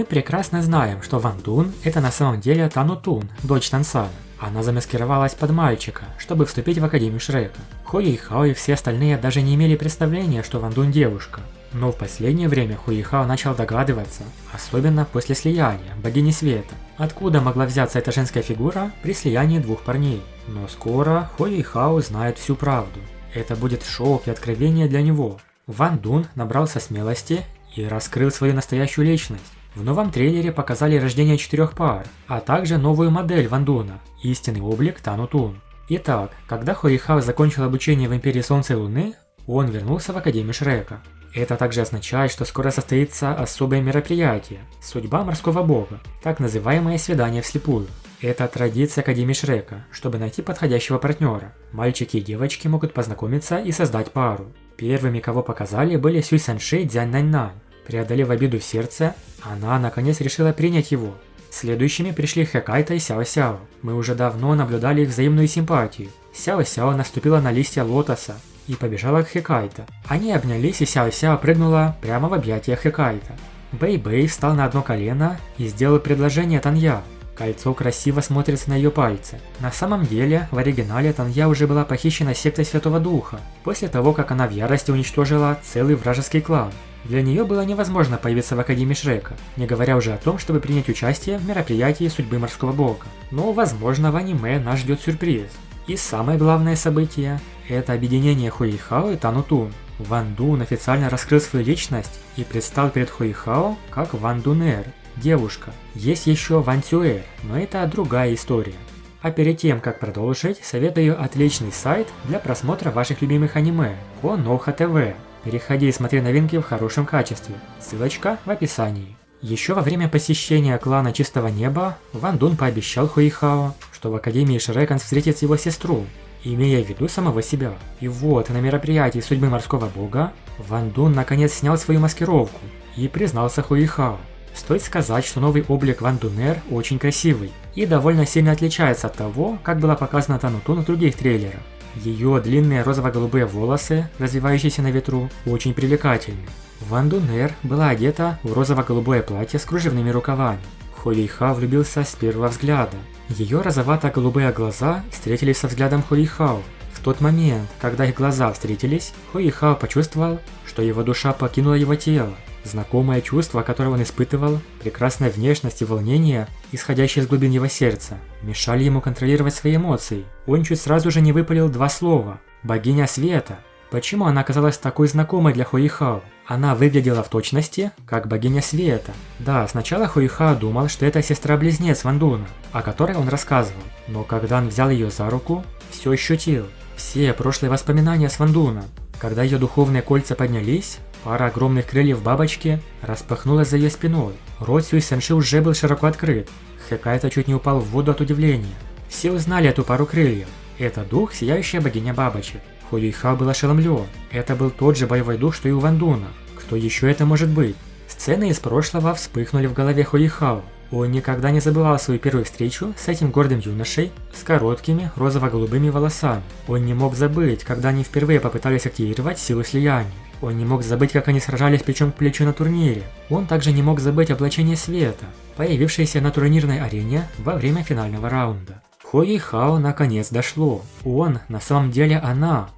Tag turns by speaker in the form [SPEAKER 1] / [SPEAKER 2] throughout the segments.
[SPEAKER 1] прекрасно знаем, что Ван Дун – это на самом деле Тану Тун, дочь Тансана. Она замаскировалась под мальчика, чтобы вступить в Академию Шрека. Хуэйхао и все остальные даже не имели представления, что Ван Дун девушка. Но в последнее время Хуэйхао начал догадываться, особенно после слияния богини света. Откуда могла взяться эта женская фигура при слиянии двух парней? Но скоро Хуэйхао знает всю правду. Это будет шок и откровение для него. Ван Дун набрался смелости и раскрыл свою настоящую личность. В новом трейлере показали рождение 4 пар, а также новую модель Ван Дуна – истинный облик Тану Тун. Итак, когда Хуэйхао закончил обучение в Империи Солнца и Луны, он вернулся в Академию Шрека. Это также означает, что скоро состоится особое мероприятие – судьба морского бога, так называемое свидание вслепую. Это традиция Академии Шрека, чтобы найти подходящего партнера. Мальчики и девочки могут познакомиться и создать пару. Первыми, кого показали, были Сюй Санши и Дзянь Наньнань. Преодолев обиду в сердце, она наконец решила принять его. Следующими пришли Хэкайта и Сяо Сяо. Мы уже давно наблюдали их взаимную симпатию. Сяо Сяо наступила на листья лотоса и побежала к Хэкайта. Они обнялись, и Сяо Сяо прыгнула прямо в объятия Хэкайта. Бэй-Бэй встал на одно колено и сделал предложение Танья. Кольцо красиво смотрится на ее пальце. На самом деле, в оригинале Танья уже была похищена сектой Святого Духа, после того, как она в ярости уничтожила целый вражеский клан. Для нее было невозможно появиться в Академии Шрека, не говоря уже о том, чтобы принять участие в мероприятии судьбы морского бога. Но, возможно, в аниме нас ждет сюрприз. И самое главное событие – это объединение Хуэйхао и Тану Тун. Ван Дун официально раскрыл свою личность и предстал перед Хуэйхао как Ван Дунэр, девушка. Есть еще Ван Цюэр, но это другая история. А перед тем, как продолжить, советую отличный сайт для просмотра ваших любимых аниме – Konoha TV. Переходи и смотри новинки в хорошем качестве. Ссылочка в описании. Еще во время посещения клана Чистого Неба Ван Дун пообещал Хуэйхао, что в Академии Шрека он встретит его сестру, имея в виду самого себя. И вот, на мероприятии судьбы морского бога, Ван Дун наконец снял свою маскировку и признался Хуэйхао. Стоит сказать, что новый облик Ван Дунэр очень красивый и довольно сильно отличается от того, как было показано Тану Тун в других трейлерах. Ее длинные розово-голубые волосы, развивающиеся на ветру, очень привлекательны. Ван Дунэр была одета в розово-голубое платье с кружевными рукавами. Хуэйхао влюбился с первого взгляда. Ее розовато-голубые глаза встретились со взглядом Хуэйхао. В тот момент, когда их глаза встретились, Хуэйхао почувствовал, что его душа покинула его тело. Знакомое чувство, которое он испытывал, прекрасная внешность и волнение, исходящие из глубин его сердца, мешали ему контролировать свои эмоции. Он чуть сразу же не выпалил два слова «Богиня света». Почему она оказалась такой знакомой для Хуэйхао? Она выглядела в точности, как богиня света. Да, сначала Хуэйхао думал, что это сестра-близнец Ван Дуна, о которой он рассказывал. Но когда он взял ее за руку, все ощутил. Все прошлые воспоминания с Ван Дуна. Когда ее духовные кольца поднялись, пара огромных крыльев бабочки распахнулась за ее спиной. Рот Сюй Санши уже был широко открыт. Хэкайта чуть не упал в воду от удивления. Все узнали эту пару крыльев. Это дух, сияющая богиня бабочек. Хуэйхао был ошеломлен. Это был тот же боевой дух, что и у Ван Дуна. Кто еще это может быть? Сцены из прошлого вспыхнули в голове Хуэйхао. Он никогда не забывал свою первую встречу с этим гордым юношей с короткими розово-голубыми волосами. Он не мог забыть, когда они впервые попытались активировать силу слияния. Он не мог забыть, как они сражались плечом к плечу на турнире. Он также не мог забыть облачение света, появившееся на турнирной арене во время финального раунда. Хуэйхао наконец дошло. Он на самом деле она.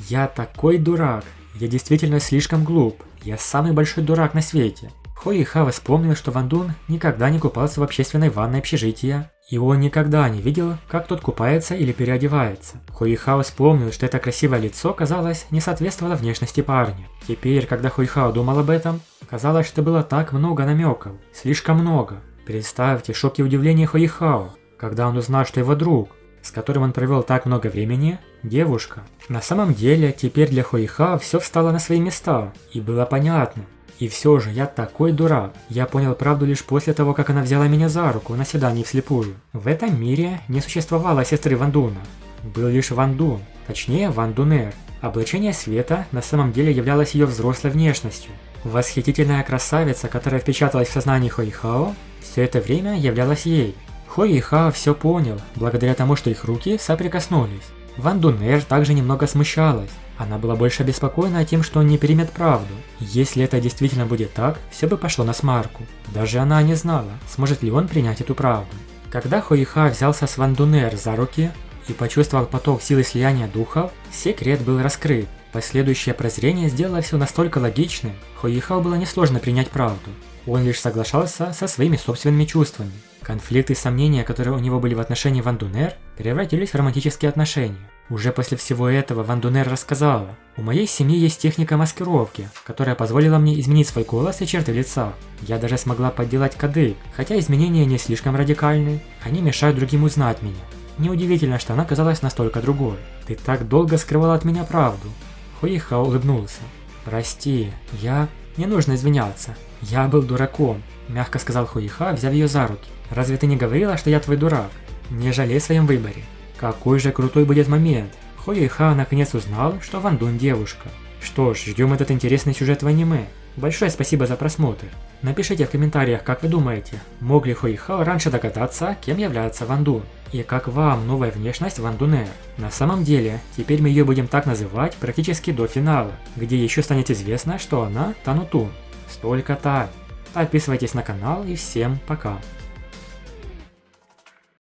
[SPEAKER 1] Я такой дурак. Я действительно слишком глуп. Я самый большой дурак на свете. Хуэйхао вспомнил, что Ван Дун никогда не купался в общественной ванной общежития, и он никогда не видел, как тот купается или переодевается. Хуэйхао вспомнил, что это красивое лицо, казалось, не соответствовало внешности парня. Теперь, когда Хуэйхао думал об этом, казалось, что было так много намеков, слишком много. Представьте шок и удивление Хуэйхао, когда он узнал, что его друг, с которым он провел так много времени, девушка. На самом деле, теперь для Хуэйхао все встало на свои места, и было понятно. И все же, я такой дурак. Я понял правду лишь после того, как она взяла меня за руку на свидании вслепую. В этом мире не существовало сестры Ван Дуна. Был лишь Ван Дун, точнее Ван Дунэр. Облачение света на самом деле являлось ее взрослой внешностью. Восхитительная красавица, которая впечаталась в сознании Хуэйхао, все это время являлась ей. Хуэйхао все понял, благодаря тому, что их руки соприкоснулись. Ван Дунер также немного смущалась. Она была больше обеспокоена тем, что он не примет правду. Если это действительно будет так, все бы пошло насмарку. Даже она не знала, сможет ли он принять эту правду. Когда Хуиха взялся с Ван Дунер за руки и почувствовал поток силы слияния духов, секрет был раскрыт. Последующее прозрение сделало все настолько логичным, Хуихао было несложно принять правду. Он лишь соглашался со своими собственными чувствами. Конфликты и сомнения, которые у него были в отношении Ван Дунер, превратились в романтические отношения. Уже после всего этого Ван Дунер рассказала: «У моей семьи есть техника маскировки, которая позволила мне изменить свой голос и черты лица. Я даже смогла подделать кадык, хотя изменения не слишком радикальны, они мешают другим узнать меня. Неудивительно, что она казалась настолько другой. Ты так долго скрывала от меня правду». Хуихао улыбнулся. «Прости, Не нужно извиняться. Я был дураком», – мягко сказал Хуиха, взяв ее за руки. «Разве ты не говорила, что я твой дурак? Не жалей о своем выборе». Какой же крутой будет момент. Хуиха наконец узнал, что Ван Дун девушка. Что ж, ждем этот интересный сюжет в аниме. Большое спасибо за просмотр. Напишите в комментариях, как вы думаете, мог ли Хуихао раньше догадаться, кем является Ван Дун? И как вам новая внешность Ван Дунер? На самом деле, теперь мы ее будем так называть практически до финала, где еще станет известно, что она Танутун. Столько-то. Подписывайтесь на канал и всем пока.